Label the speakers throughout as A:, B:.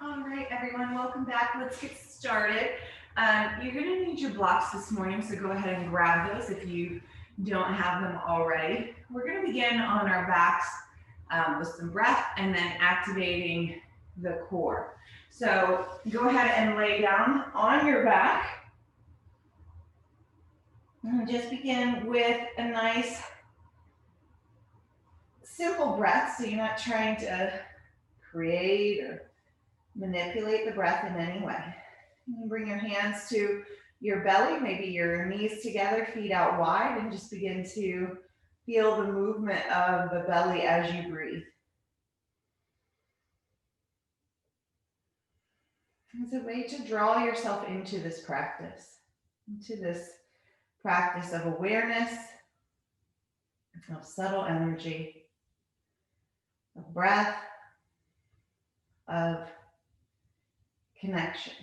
A: All right, everyone, welcome back. Let's get started. You're going to need your blocks this morning, so go ahead and grab those if you don't have them already. We're going to begin on our backs with some breath and then activating the core. So go ahead and lay down on your back. And just begin with a nice, simple breath, so you're not trying to create or manipulate the breath in any way. You can bring your hands to your belly, maybe your knees together, feet out wide, and just begin to feel the movement of the belly as you breathe. It's a way to draw yourself into this practice of awareness, of subtle energy, of breath, of connection.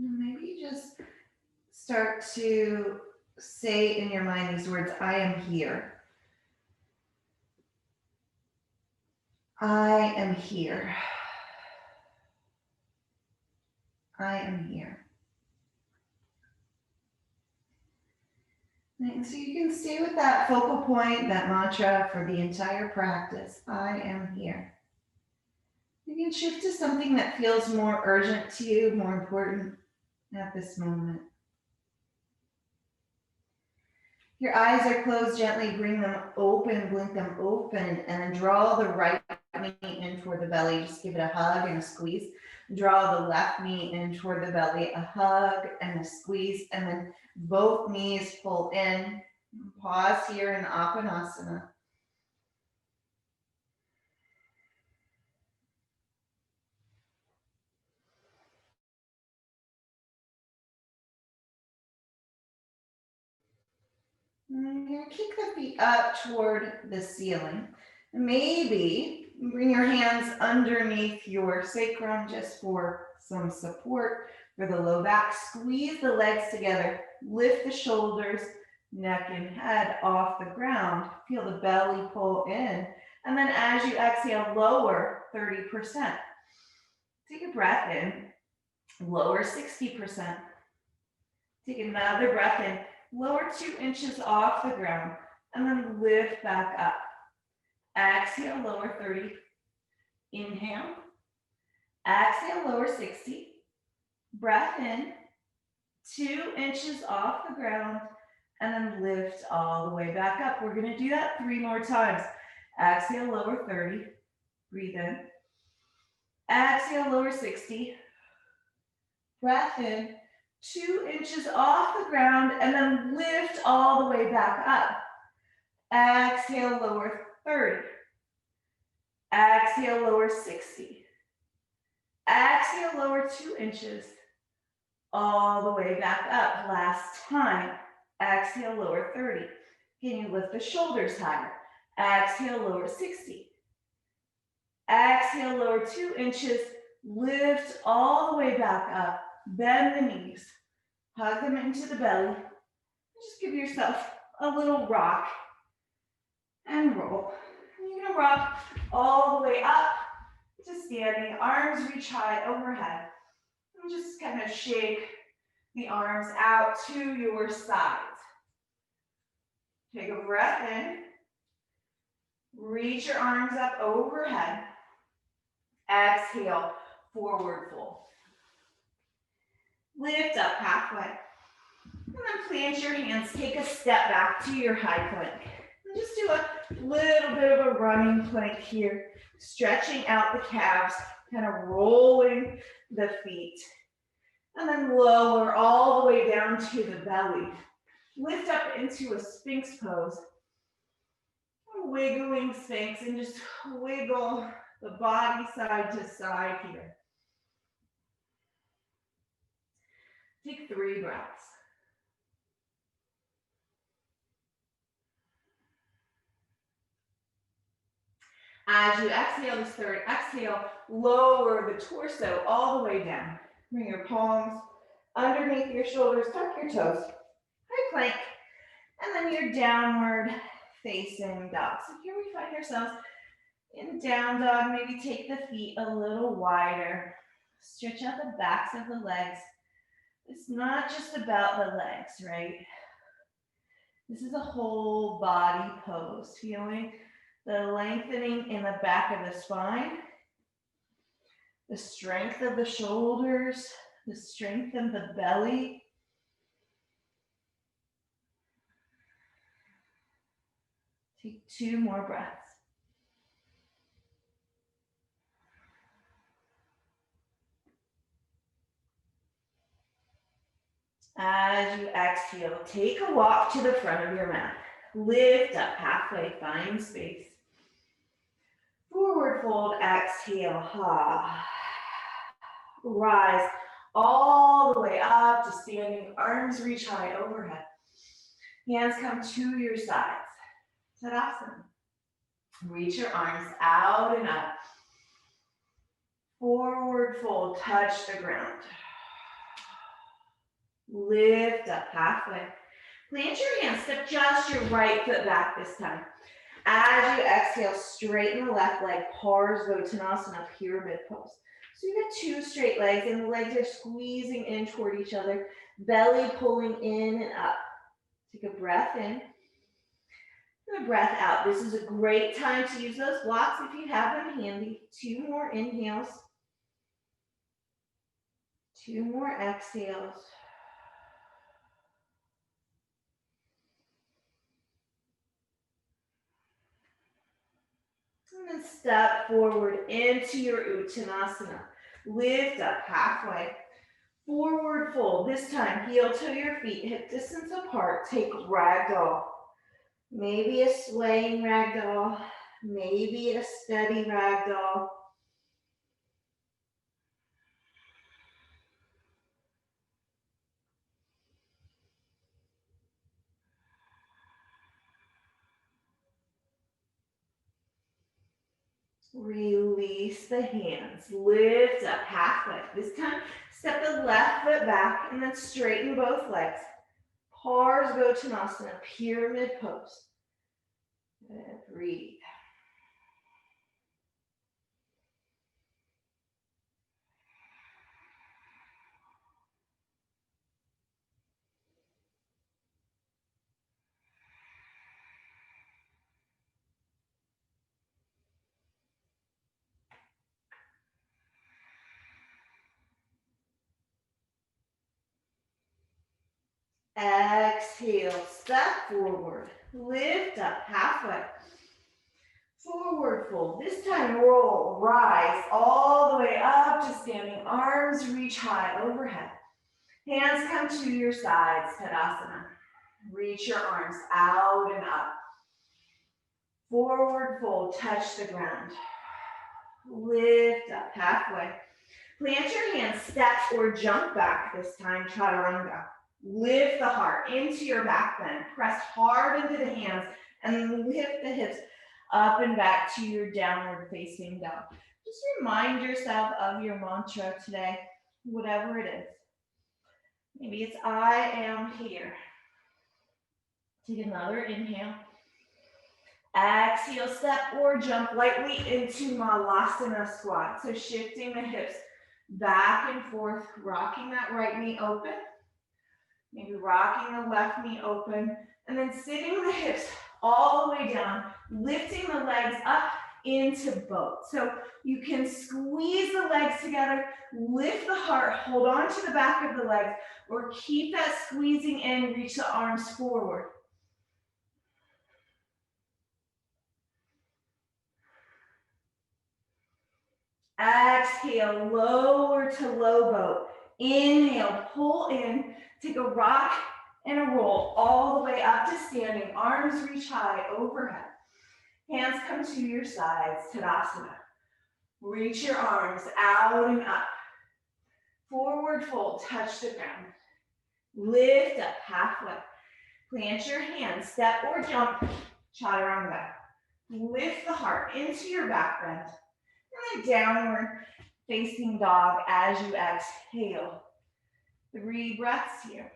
A: Maybe you just start to say in your mind these words, I am here. I am here. I am here. And so you can stay with that focal point, that mantra for the entire practice. I am here. You can shift to something that feels more urgent to you, more important at this moment. Your eyes are closed, gently bring them open, blink them open, and then draw the right knee in toward the belly. Just give it a hug and a squeeze. Draw the left knee in toward the belly, a hug and a squeeze, and then both knees pull in. Pause here in Apanasana. And you're going to kick the feet up toward the ceiling. Maybe bring your hands underneath your sacrum just for some support for the low back. Squeeze the legs together. Lift the shoulders, neck and head off the ground. Feel the belly pull in. And then as you exhale, lower 30%. Take a breath in. Lower 60%. Take another breath in. Lower 2 inches off the ground. And then lift back up. Exhale, lower 30. Inhale. Exhale, lower 60. Breath in. 2 inches off the ground. And then lift all the way back up. We're going to do that 3 more times. Exhale, lower 30. Breathe in. Exhale, lower 60. Breath in. 2 inches off the ground. And then lift all the way back up. Exhale, lower 30. Exhale, lower 60. Exhale, lower 2 inches. All the way back up. Last time. Exhale, lower 30. Can you lift the shoulders higher? Exhale, lower 60. Exhale, lower 2 inches. Lift all the way back up. Bend the knees. Hug them into the belly. Just give yourself a little rock and roll. You're going to rock all the way up to standing. Arms reach high overhead. And just kind of shake the arms out to your sides. Take a breath in. Reach your arms up overhead. Exhale, forward fold. Lift up halfway. And then plant your hands. Take a step back to your high plank. And just do a little bit of a running plank here. Stretching out the calves, kind of rolling the feet. And then lower all the way down to the belly. Lift up into a Sphinx pose. Wiggling Sphinx and just wiggle the body side to side here. Take 3 breaths. As you exhale this third exhale, lower the torso all the way down. Bring your palms underneath your shoulders, tuck your toes, high plank, and then your downward facing dog. So here we find ourselves in down dog. Maybe take the feet a little wider. Stretch out the backs of the legs. It's not just about the legs, right? This is a whole body pose, feeling the lengthening in the back of the spine, the strength of the shoulders, the strength of the belly. Take 2 more breaths. As you exhale, take a walk to the front of your mat. Lift up halfway, find space. Forward fold, exhale, rise all the way up to standing, arms reach high overhead. Hands come to your sides. Tadasana. Reach your arms out and up. Forward fold, touch the ground. Lift up halfway. Plant your hands, step just your right foot back this time. As you exhale, straighten the left leg, Parsvottanasana, pyramid pose. So you got 2 straight legs and the legs are squeezing in toward each other, belly pulling in and up. Take a breath in and a breath out. This is a great time to use those blocks if you have them handy. 2 more inhales. 2 more exhales. And then step forward into your Uttanasana. Lift up halfway. Forward fold. This time, heel to your feet, hip distance apart. Take ragdoll. Maybe a swaying ragdoll. Maybe a steady ragdoll. Release the hands. Lift up halfway. This time, step the left foot back and then straighten both legs. Parsvottanasana, pyramid pose. And breathe. Exhale, step forward, lift up halfway. Forward fold, this time roll, rise all the way up to standing, arms reach high overhead. Hands come to your sides, Tadasana. Reach your arms out and up. Forward fold, touch the ground. Lift up halfway. Plant your hands, step or jump back this time, Chaturanga. Lift the heart into your back bend. Press hard into the hands and lift the hips up and back to your downward facing dog. Just remind yourself of your mantra today, whatever it is. Maybe it's I am here. Take another inhale. Exhale, step or jump lightly into Malasana squat. So shifting the hips back and forth, rocking that right knee open. Maybe rocking the left knee open, and then sitting the hips all the way down, lifting the legs up into boat. So you can squeeze the legs together, lift the heart, hold on to the back of the legs, or keep that squeezing in, reach the arms forward. Exhale, lower to low boat. Inhale, pull in, take a rock and a roll all the way up to standing. Arms reach high overhead. Hands come to your sides, Tadasana. Reach your arms out and up. Forward fold, touch the ground. Lift up halfway. Plant your hands, step or jump, chaturanga. Lift the heart into your back bend. And then downward facing dog as you exhale. 3 breaths here.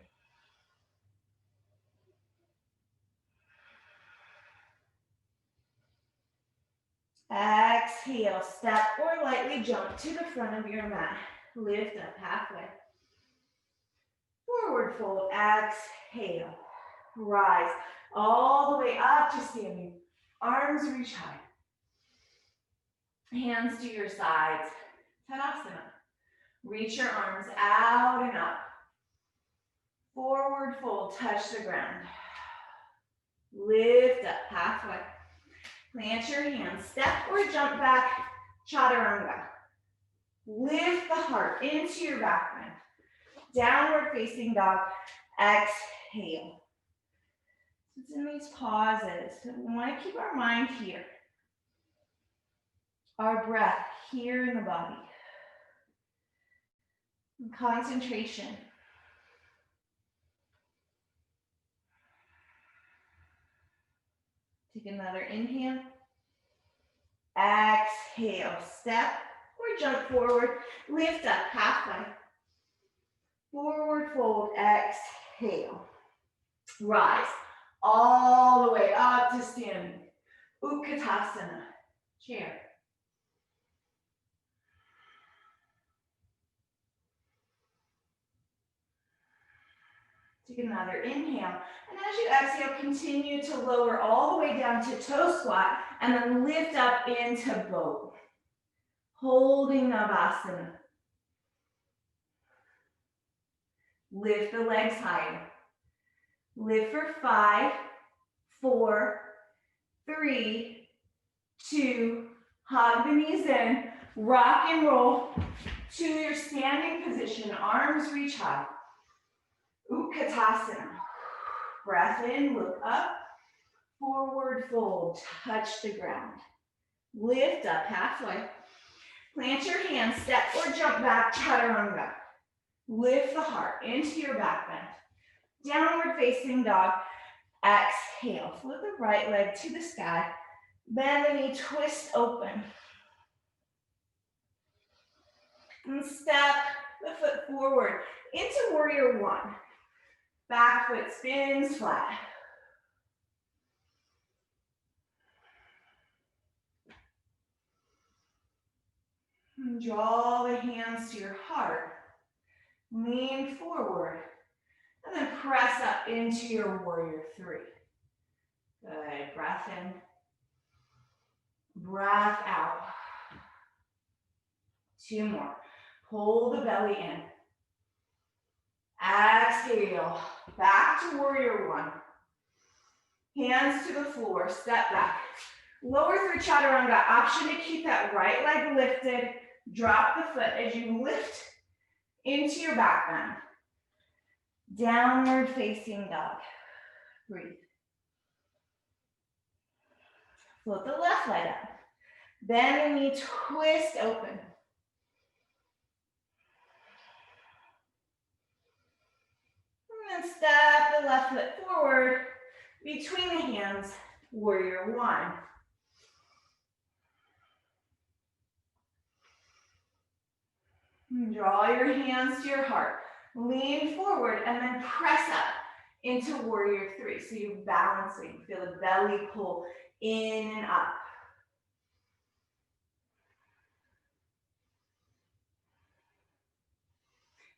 A: Exhale, step or lightly jump to the front of your mat. Lift up halfway. Forward fold, exhale. Rise all the way up to standing. Arms reach high. Hands to your sides. Tadasana. Reach your arms out and up. Forward fold, touch the ground. Lift up halfway. Plant your hands, step or jump back, chaturanga. Lift the heart into your back bend. Downward facing dog, exhale. So it's in these pauses, we want to keep our mind here. Our breath here in the body. And concentration. Take another inhale. Exhale, step or jump forward. Lift up halfway. Forward fold, exhale. Rise all the way up to standing. Utkatasana, chair. Take another inhale. And as you exhale, continue to lower all the way down to toe squat and then lift up into boat. Holding Navasana. Lift the legs higher. Lift for 5, 4, 3, 2, hug the knees in, rock and roll to your standing position, arms reach high. Utkatasana. Breath in, look up, forward fold, touch the ground. Lift up halfway. Plant your hands, step or jump back, chaturanga. Lift the heart into your back bend. Downward facing dog. Exhale. Flip the right leg to the sky. Bend the knee, twist open. And step the foot forward into warrior one. Back foot spins flat. And draw the hands to your heart. Lean forward. And then press up into your warrior three. Good. Breath in. Breath out. 2 more. Pull the belly in. Exhale. Back to warrior one. Hands to the floor. Step back. Lower through chaturanga. Option to keep that right leg lifted. Drop the foot as you lift into your back bend. Downward facing dog. Breathe. Float the left leg up. Bend the knee, twist open. And then step the left foot forward between the hands, warrior one. And draw your hands to your heart. Lean forward and then press up into warrior three. So you're balancing. Feel the belly pull in and up.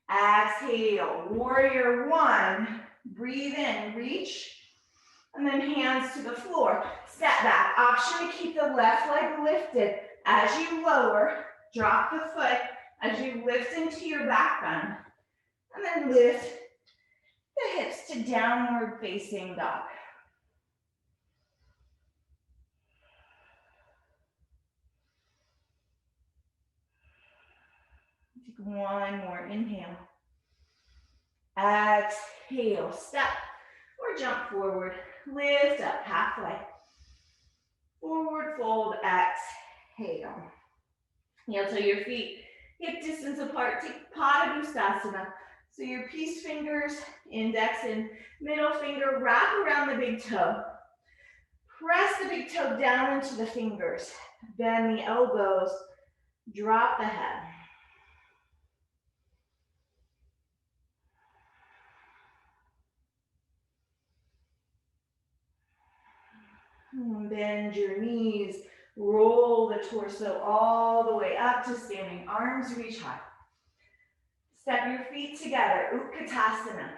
A: Exhale, warrior one. Breathe in, reach. And then hands to the floor. Step back. Option to keep the left leg lifted. As you lower, drop the foot as you lift into your back bend. And then lift the hips to downward facing dog. Take one more inhale. Exhale, step or jump forward. Lift up halfway. Forward fold, exhale. Heel toe your feet hip distance apart. Take Padangusthasana. So your peace fingers, index and middle finger, wrap around the big toe. Press the big toe down into the fingers. Bend the elbows, drop the head. Bend your knees, roll the torso all the way up to standing, arms reach high. Step your feet together, Utkatasana.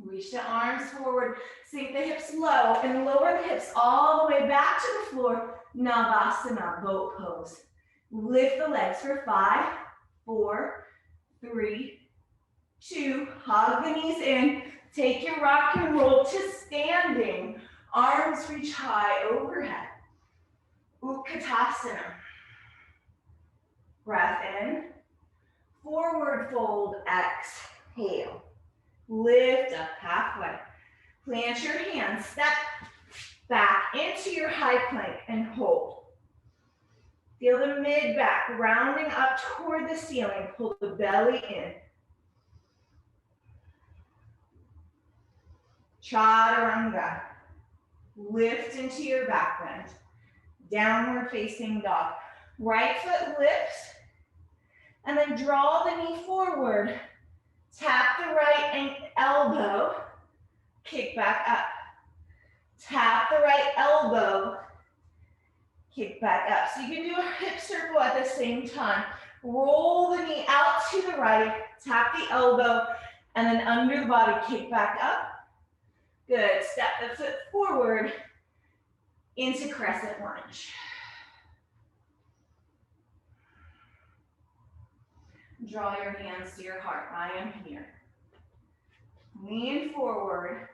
A: Reach the arms forward, sink the hips low, and lower the hips all the way back to the floor, Navasana, boat pose. Lift the legs for 5, 4, 3, 2, hug the knees in, take your rock and roll to standing. Arms reach high overhead. Utkatasana. Breath in. Forward fold, exhale. Lift up halfway. Plant your hands, step back into your high plank and hold. Feel the mid back rounding up toward the ceiling. Pull the belly in. Chaturanga. Lift into your back bend. Downward facing dog. Right foot lifts. And then draw the knee forward. Tap the right elbow. Kick back up. Tap the right elbow. Kick back up. So you can do a hip circle at the same time. Roll the knee out to the right. Tap the elbow. And then under the body, kick back up. Good. Step the foot forward into crescent lunge. Draw your hands to your heart. I am here. Lean forward.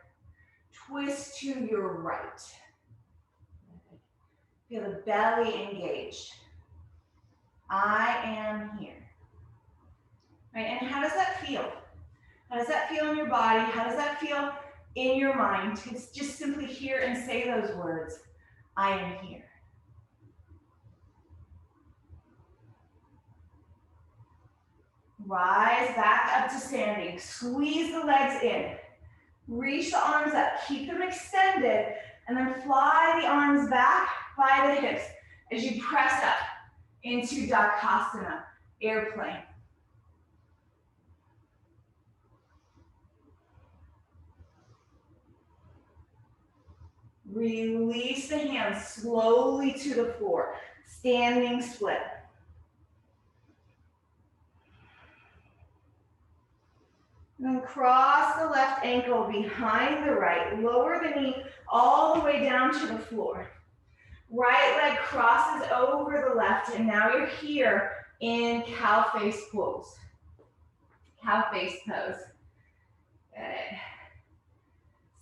A: Twist to your right. Feel the belly engaged. I am here. Right, and how does that feel? How does that feel in your body? How does that feel in your mind? It's just simply hear and say those words. I am here. Rise back up to standing. Squeeze the legs in. Reach the arms up. Keep them extended. And then fly the arms back by the hips as you press up into Dakasana, airplane. Release the hands slowly to the floor. Standing split. And then cross the left ankle behind the right. Lower the knee all the way down to the floor. Right leg crosses over the left, and now you're here in cow face pose. Cow face pose. Good.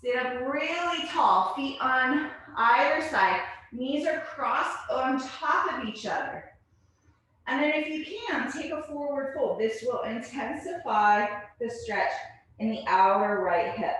A: Sit up really tall, feet on either side. Knees are crossed on top of each other. And then if you can, take a forward fold. This will intensify the stretch in the outer right hip.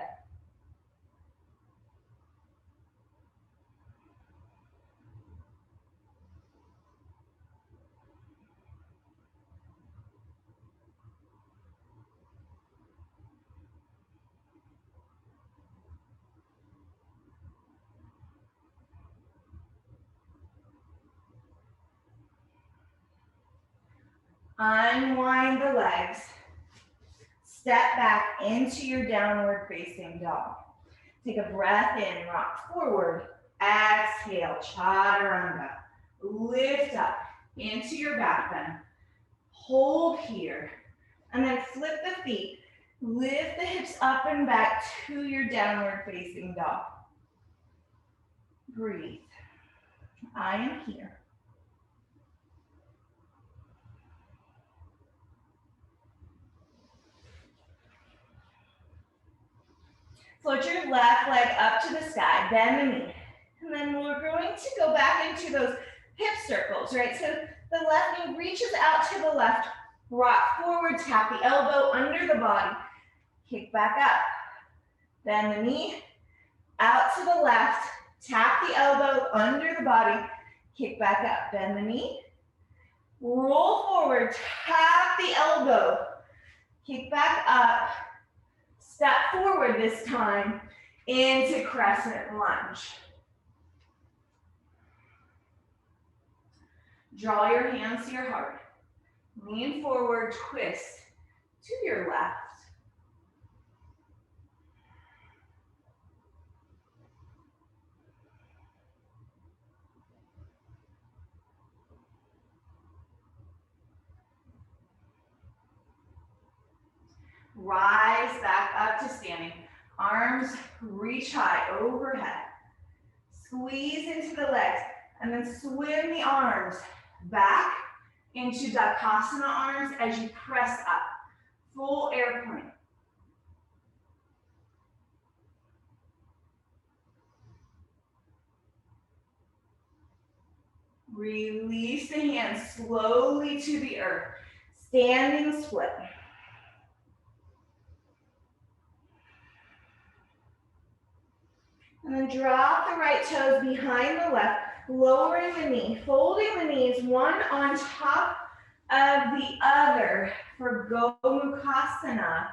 A: Unwind the legs. Step back into your downward facing dog. Take a breath in, rock forward. Exhale, chaturanga. Lift up into your back bend. Hold here. And then flip the feet. Lift the hips up and back to your downward facing dog. Breathe. I am here. Float your left leg up to the sky, bend the knee. And then we're going to go back into those hip circles, right? So the left knee reaches out to the left, rock forward, tap the elbow under the body, kick back up. Bend the knee, out to the left, tap the elbow under the body, kick back up. Bend the knee, roll forward, tap the elbow, Kick back up. Step forward this time into crescent lunge. Draw your hands to your heart. Lean forward, twist to your left. Rise back up to standing. Arms reach high overhead. Squeeze into the legs and then swim the arms back into Dakasana arms as you press up. Full airplane. Release the hands slowly to the earth. Standing split. And then drop the right toes behind the left, lowering the knee, folding the knees one on top of the other for Gomukhasana,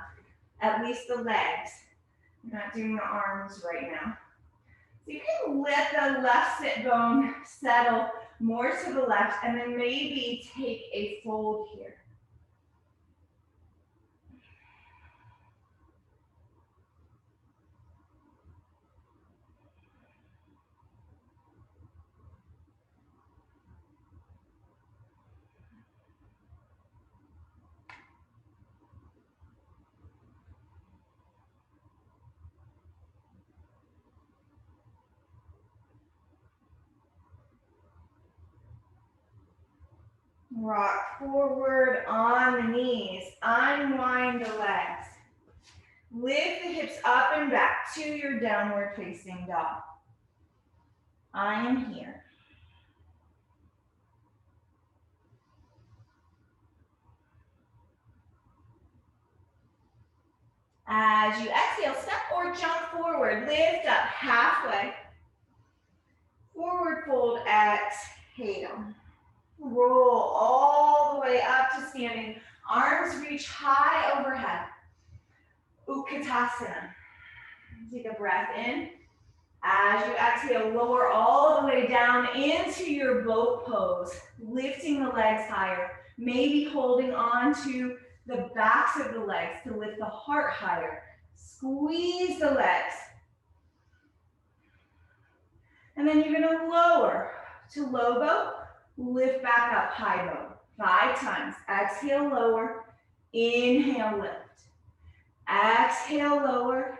A: at least the legs. I'm not doing the arms right now. So you can let the left sit bone settle more to the left and then maybe take a fold here. Rock forward on the knees. Unwind the legs. Lift the hips up and back to your downward facing dog. I am here. As you exhale, step or jump forward. Lift up halfway. Forward fold, exhale. Roll all the way up to standing. Arms reach high overhead. Utkatasana. Take a breath in. As you exhale, lower all the way down into your boat pose, lifting the legs higher, maybe holding on to the backs of the legs to lift the heart higher. Squeeze the legs. And then you're gonna lower to low boat, lift back up, high boat. 5 times. Exhale, lower. Inhale, lift. Exhale, lower.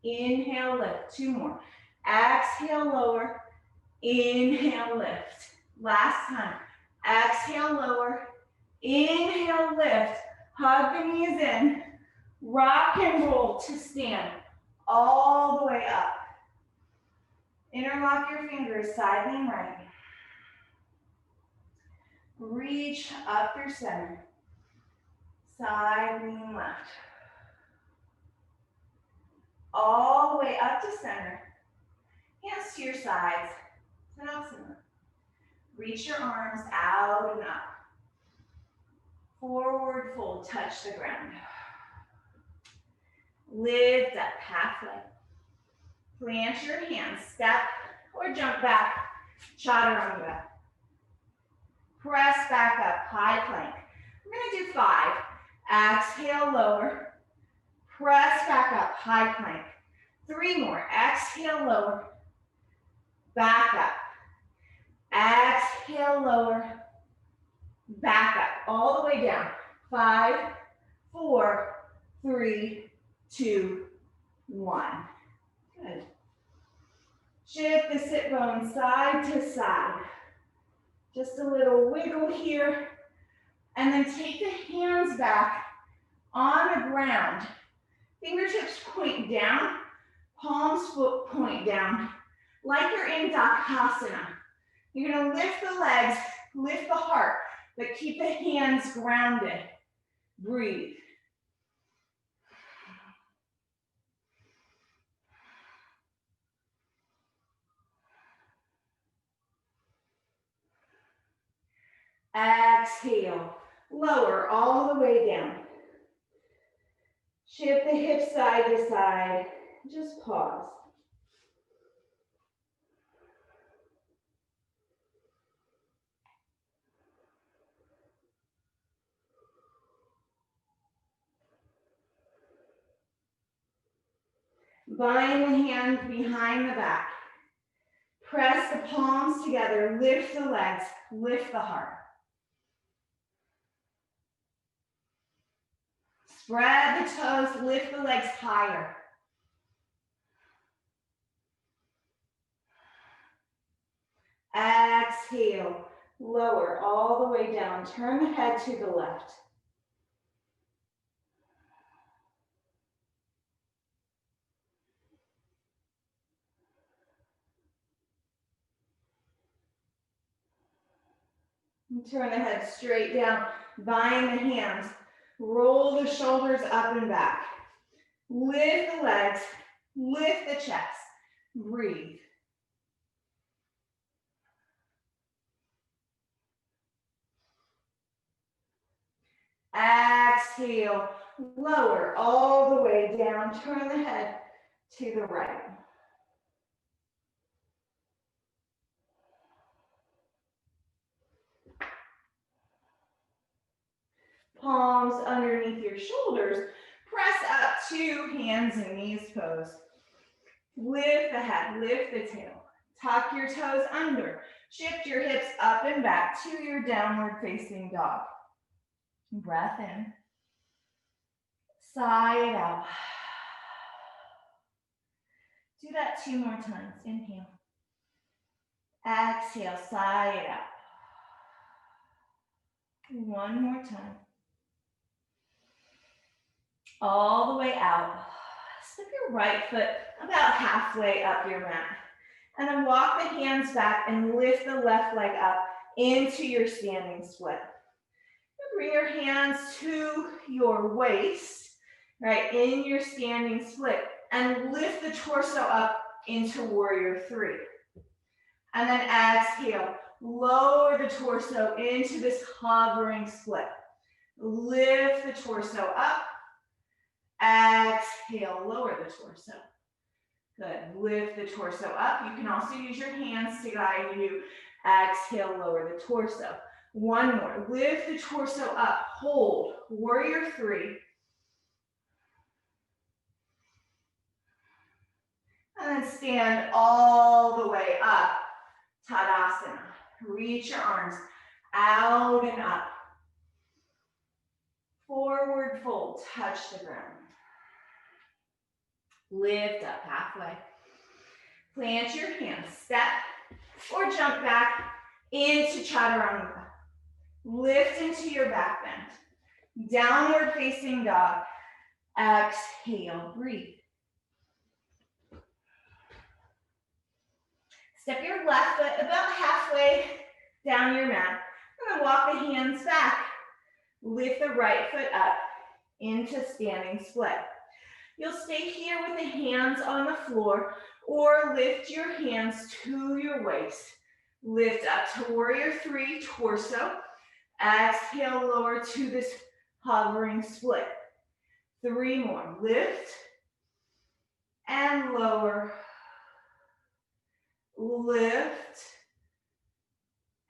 A: Inhale, lift. 2 more. Exhale, lower. Inhale, lift. Last time. Exhale, lower. Inhale, lift. Hug the knees in. Rock and roll to stand. All the way up. Interlock your fingers, side lean right. Reach up through center. Side lean left. All the way up to center. Hands to your sides. Tadasana. Reach your arms out and up. Forward fold, touch the ground. Lift up halfway. Plant your hands, step or jump back. Chaturanga. Press back up, high plank. We're gonna do 5. Exhale, lower. Press back up, high plank. 3 more. Exhale, lower. Back up. Exhale, lower. Back up. All the way down. 5, 4, 3, 2, 1. Good. Shift the sit bone side to side. Just a little wiggle here. And then take the hands back on the ground. Fingertips point down, palms point down, like you're in Dakasana. You're gonna lift the legs, lift the heart, but keep the hands grounded. Breathe. Exhale, lower all the way down. Shift the hips side to side. Just pause. Bind the hands behind the back. Press the palms together. Lift the legs. Lift the heart. Spread the toes. Lift the legs higher. Exhale. Lower all the way down. Turn the head to the left. Turn the head straight down. Bind the hands. Roll the shoulders up and back. Lift the legs. Lift the chest. Breathe. Exhale. Lower all the way down. Turn the head to the right. Palms underneath your shoulders. Press up to hands and knees pose. Lift the head, lift the tail. Tuck your toes under. Shift your hips up and back to your downward facing dog. Breath in. Sigh it out. Do that 2 more times. Inhale. Exhale, sigh it out. 1 more time. All the way out. Step your right foot about halfway up your mat. And then walk the hands back and lift the left leg up into your standing split. Bring your hands to your waist, right, in your standing split. And lift the torso up into warrior 3. And then exhale. Lower the torso into this hovering split. Lift the torso up. Exhale, lower the torso. Good. Lift the torso up. You can also use your hands to guide you. Exhale, lower the torso. 1 more. Lift the torso up. Hold. Warrior 3. And then stand all the way up. Tadasana. Reach your arms out and up. Forward fold. Touch the ground. Lift up halfway. Plant your hands. Step or jump back into chaturanga. Lift into your back bend. Downward facing dog. Exhale. Breathe. Step your left foot about halfway down your mat. And then walk the hands back. Lift the right foot up into standing split. You'll stay here with the hands on the floor or lift your hands to your waist. Lift up to warrior 3, torso. Exhale, lower to this hovering split. 3 more. Lift and lower. Lift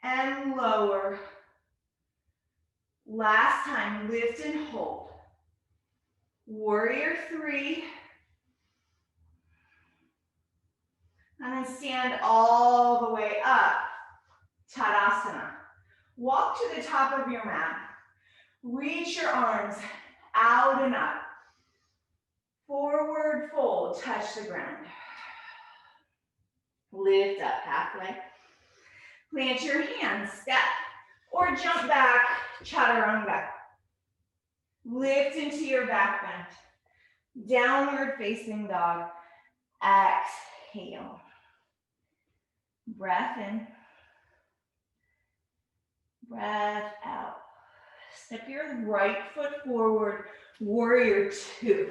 A: and lower. Last time, lift and hold. Warrior 3. And then stand all the way up. Tadasana. Walk to the top of your mat. Reach your arms out and up. Forward fold, touch the ground. Lift up halfway. Plant your hands, step or jump back, chaturanga. Lift into your back bend. Downward facing dog. Exhale. Breath in. Breath out. Step your right foot forward, warrior 2.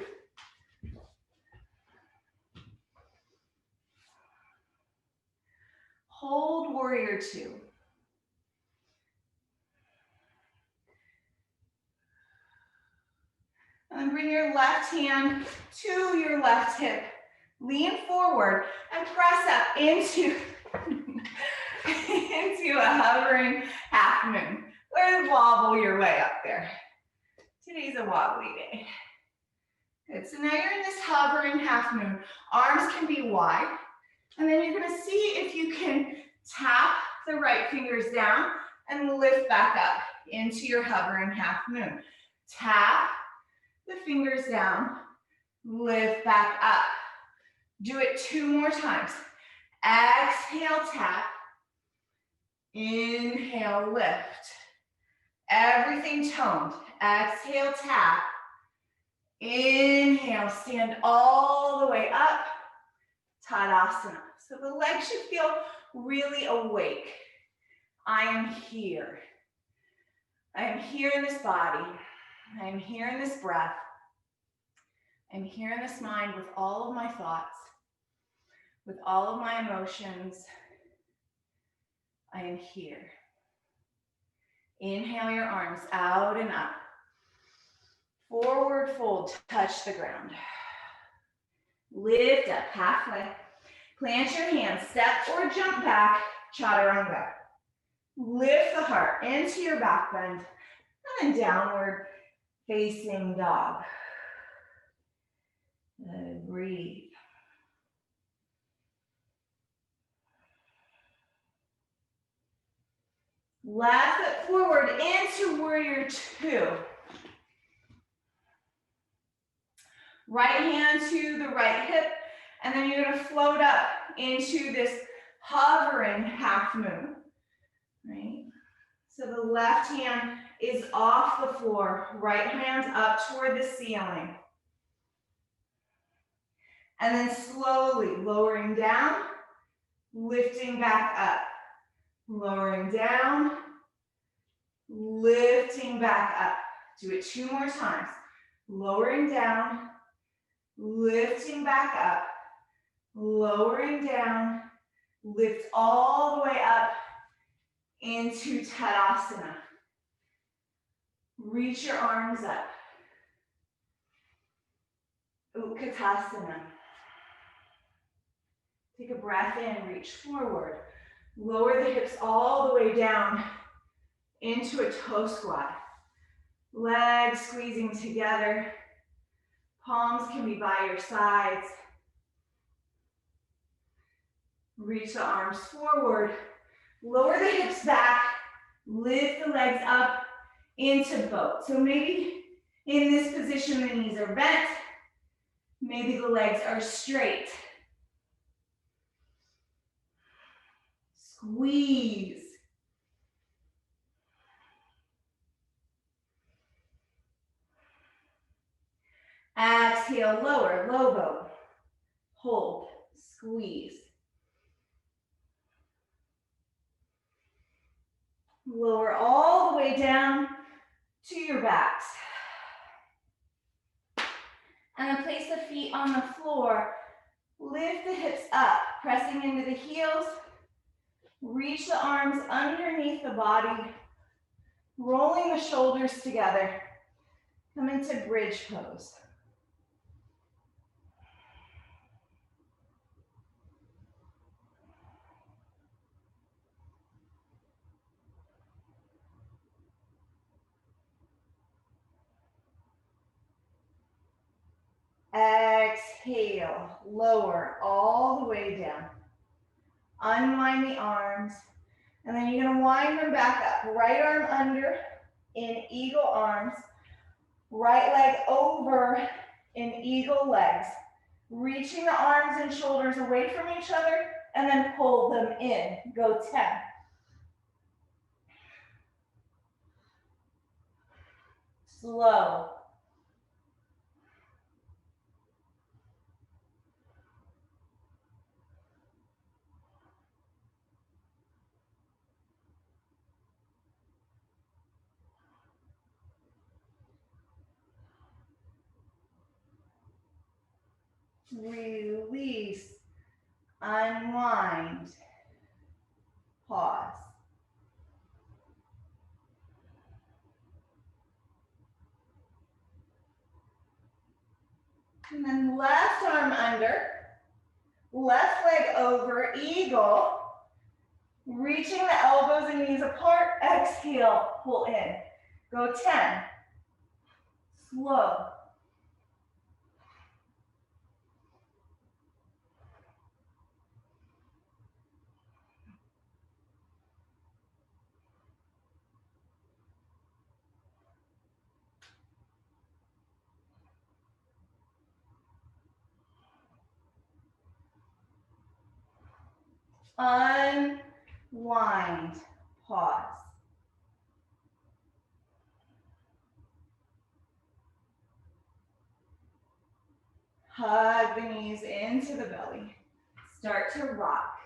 A: Hold warrior 2. And bring your left hand to your left hip. Lean forward and press up into, into a hovering half moon. Or wobble your way up there. Today's a wobbly day. Good, so now you're in this hovering half moon. Arms can be wide. And then you're gonna see if you can tap the right fingers down and lift back up into your hovering half moon. Tap the fingers down, lift back up. Do it 2 more times. Exhale, tap. Inhale, lift. Everything toned. Exhale, tap. Inhale, stand all the way up. Tadasana. So the legs should feel really awake. I am here. I am here in this body. I am here in this breath. I'm here in this mind with all of my thoughts, with all of my emotions. I am here. Inhale your arms out and up. Forward fold, touch the ground. Lift up halfway. Plant your hands, step or jump back, chaturanga. Lift the heart into your back bend, and then downward facing dog. And breathe. Left foot forward into warrior two. Right hand to the right hip, and then you're gonna float up into this hovering half moon, right? So the left hand is off the floor, right hand up toward the ceiling. And then slowly lowering down, lifting back up. Lowering down, lifting back up. Do it 2 more times. Lowering down, lifting back up, lowering down, lift all the way up into Tadasana. Reach your arms up. Utkatasana. Take a breath in, reach forward. Lower the hips all the way down into a toe squat. Legs squeezing together. Palms can be by your sides. Reach the arms forward. Lower the hips back. Lift the legs up into boat. So maybe in this position the knees are bent. Maybe the legs are straight. Squeeze. Exhale, lower, low boat. Hold, squeeze. Lower all the way down to your backs. And then place the feet on the floor. Lift the hips up, pressing into the heels. Reach the arms underneath the body, rolling the shoulders together. Come into bridge pose. Exhale, lower all the way down. Unwind the arms, and then you're gonna wind them back up. Right arm under in eagle arms, right leg over in eagle legs. Reaching the arms and shoulders away from each other, and then pull them in. Go 10. Slow. Release, unwind, pause. And then left arm under, left leg over, eagle. Reaching the elbows and knees apart, exhale, pull in. Go 10. Slow. Unwind, pause. Hug the knees into the belly. Start to rock.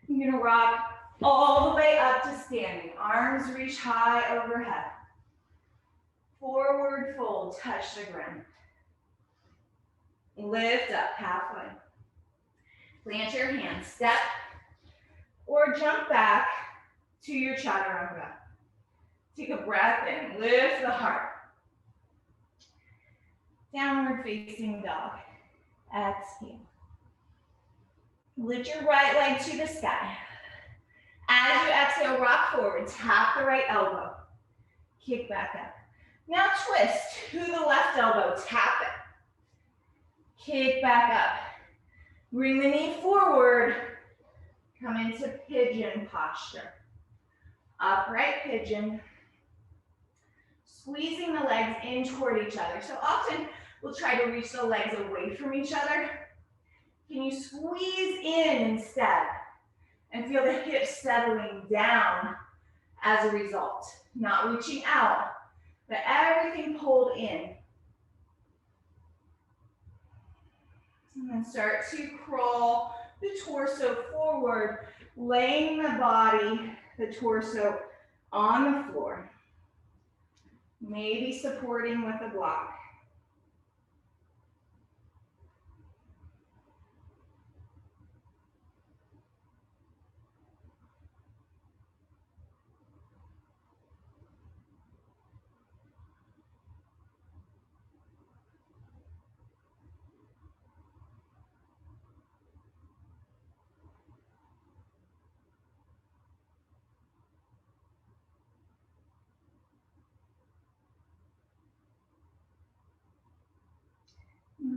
A: You're gonna rock all the way up to standing. Arms reach high overhead. Forward fold, touch the ground. Lift up halfway. Plant your hands, step or jump back to your chaturanga. Take a breath in, lift the heart. Downward facing dog. Exhale. Lift your right leg to the sky. As you exhale, rock forward, tap the right elbow. Kick back up. Now twist to the left elbow, tap it. Kick back up. Bring the knee forward. Come into pigeon posture. Upright pigeon. Squeezing the legs in toward each other. So often we'll try to reach the legs away from each other. Can you squeeze in instead and feel the hips settling down as a result? Not reaching out, but everything pulled in. And then start to crawl the torso forward, laying the body, the torso on the floor. Maybe supporting with a block.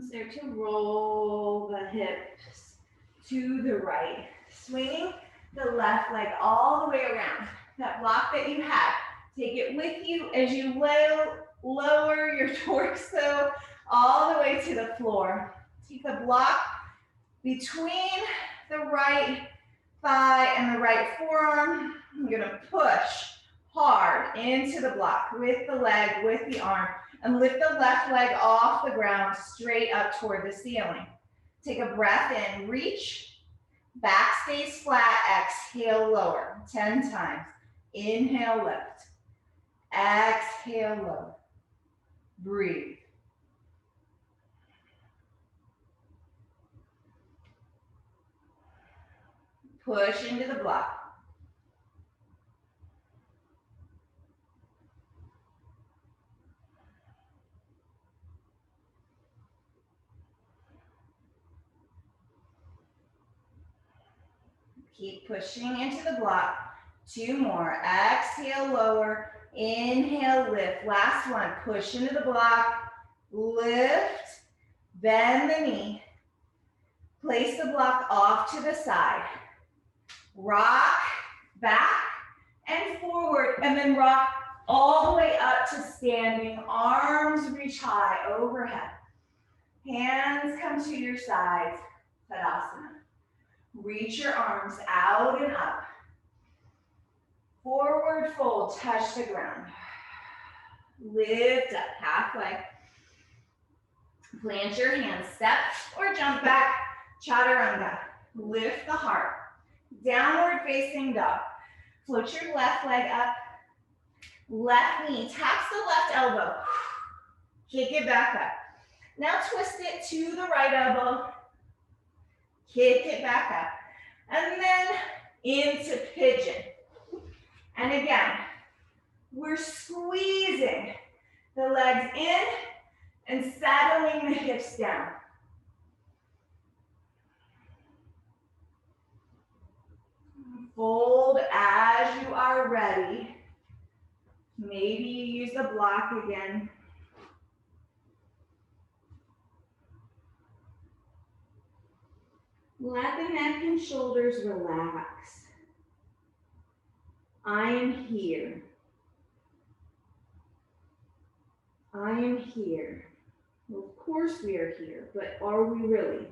A: Start to roll the hips to the right, swinging the left leg all the way around. That block that you had, take it with you as you lower your torso all the way to the floor. Take the block between the right thigh and the right forearm. You're gonna push hard into the block with the leg, with the arm, and lift the left leg off the ground straight up toward the ceiling. Take a breath in, reach, back stays flat, exhale, lower, 10 times. Inhale, lift, exhale, lower, breathe. Push into the block. Keep pushing into the block. 2 more. Exhale, lower. Inhale, lift. Last one. Push into the block. Lift. Bend the knee. Place the block off to the side. Rock back and forward. And then rock all the way up to standing. Arms reach high overhead. Hands come to your sides. Tadasana. Reach your arms out and up. Forward fold, touch the ground. Lift up halfway. Plant your hands, step or jump back, chaturanga. Lift the heart. Downward facing dog. Float your left leg up. Left knee taps the left elbow. Kick it back up. Now twist it to the right elbow. Kick it back up. And then into pigeon. And again, we're squeezing the legs in and settling the hips down. Fold as you are ready. Maybe you use the block again. Let the neck and shoulders relax. I am here. I am here. Well, of course we are here, but are we really?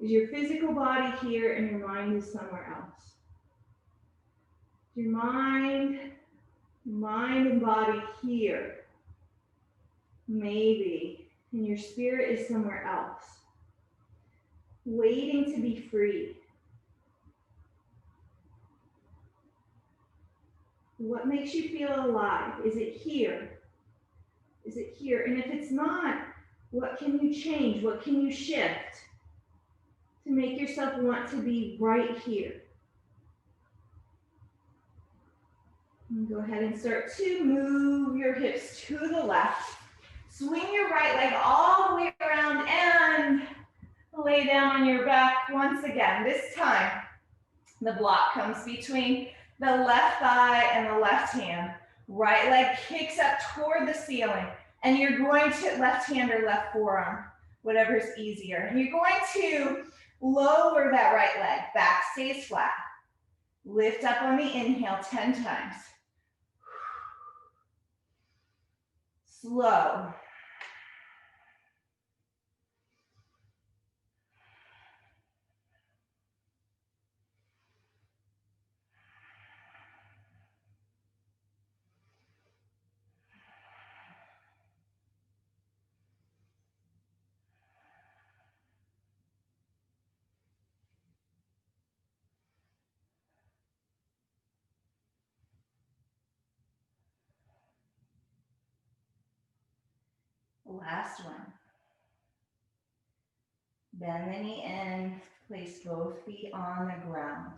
A: Is your physical body here and your mind is somewhere else? Your mind and body here, maybe, and your spirit is somewhere else, waiting to be free. What makes you feel alive? Is it here? Is it here? And if it's not, what can you change? What can you shift to make yourself want to be right here? And go ahead and start to move your hips to the left. Swing your right leg all the way around and lay down on your back once again. This time, the block comes between the left thigh and the left hand. Right leg kicks up toward the ceiling, and you're going to left hand or left forearm, whatever's easier. And you're going to lower that right leg. Back stays flat. Lift up on the inhale 10 times. Slow. Last one. Bend the knee in, place both feet on the ground.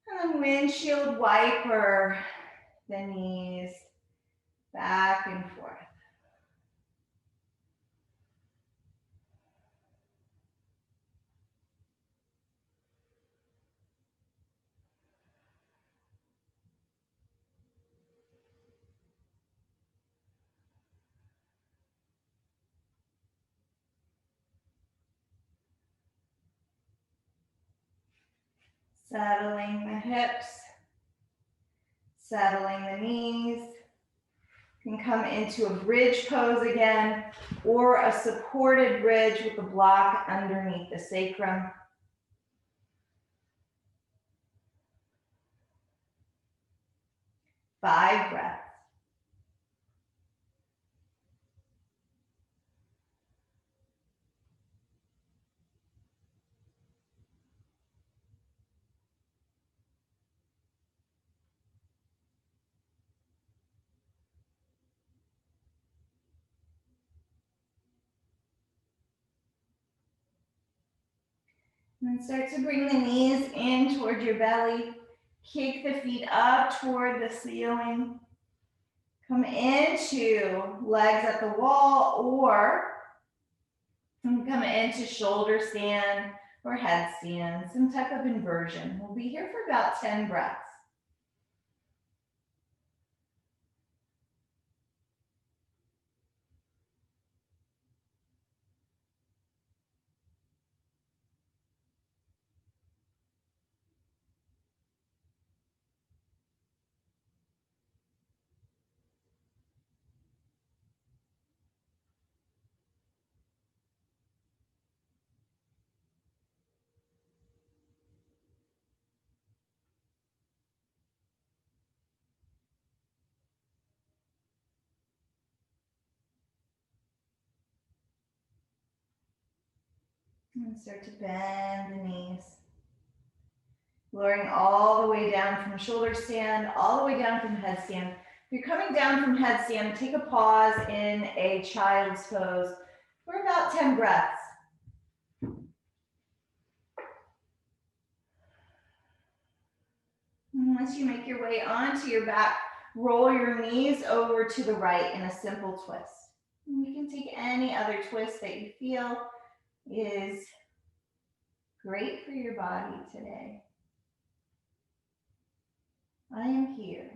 A: And then windshield wiper the knees back and forth. Settling the hips, settling the knees. You can come into a bridge pose again, or a supported bridge with the block underneath the sacrum. Five breaths. And then start to bring the knees in toward your belly. Kick the feet up toward the ceiling. Come into legs at the wall, or come into shoulder stand or headstand, some type of inversion. We'll be here for about 10 breaths. And start to bend the knees. Lowering all the way down from shoulder stand, all the way down from headstand. If you're coming down from headstand, take a pause in a child's pose for about 10 breaths. And once you make your way onto your back, roll your knees over to the right in a simple twist. And you can take any other twist that you feel is great for your body today. I am here.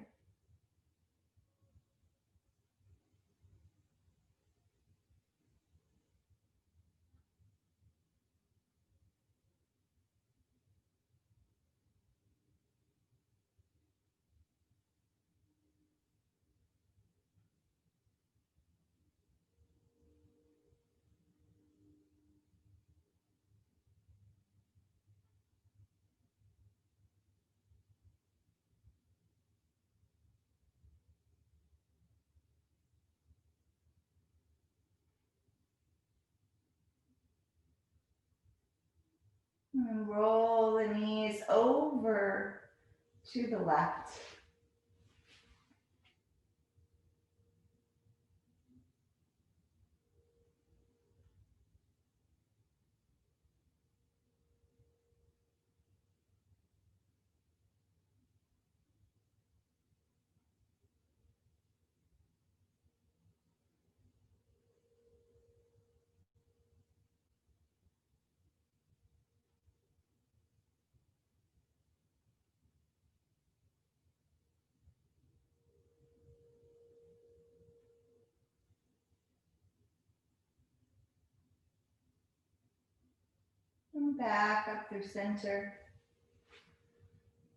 A: And roll the knees over to the left. And back up through center.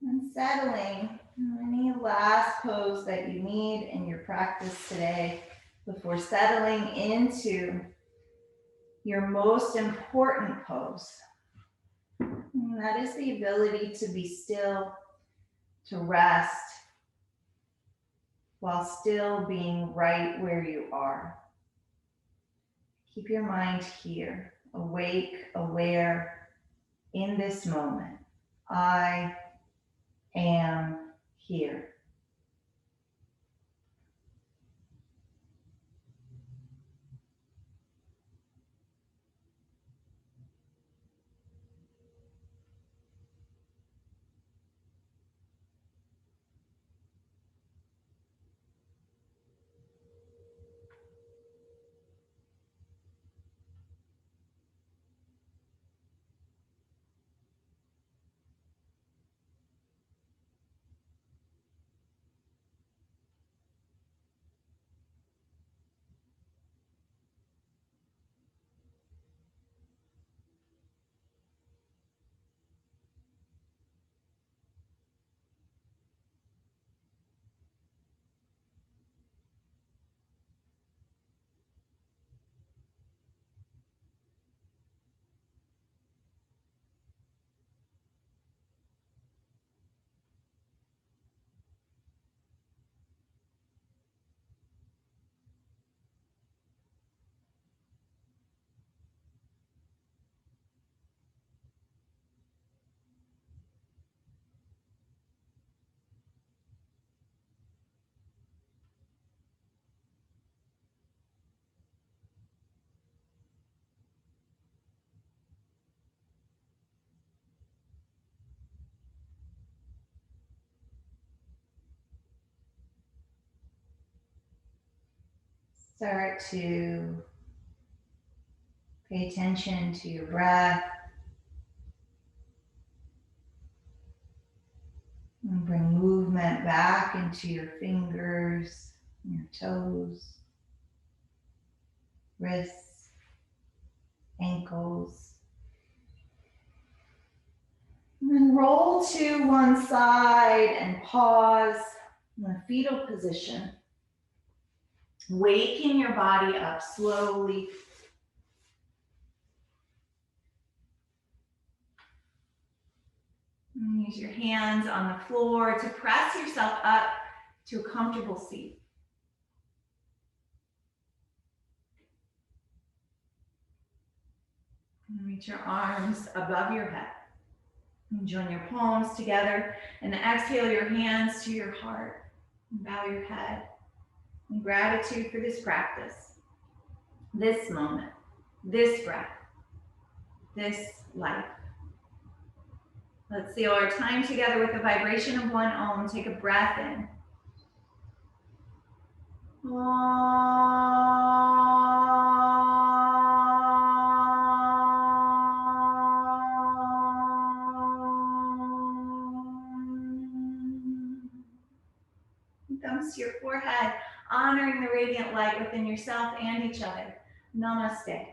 A: And settling. Any last pose that you need in your practice today before settling into your most important pose. And that is the ability to be still, to rest, while still being right where you are. Keep your mind here, awake, aware, in this moment. I am here. Start to pay attention to your breath and bring movement back into your fingers, your toes, wrists, ankles. And then roll to one side and pause in the fetal position. Waking your body up slowly. And use your hands on the floor to press yourself up to a comfortable seat. And reach your arms above your head. And join your palms together and exhale your hands to your heart. And bow your head in gratitude for this practice, this moment, this breath, this life. Let's seal our time together with the vibration of one Om. Take a breath in. Om.
B: Thumbs to your forehead, honoring the radiant light within yourself and each other. Namaste.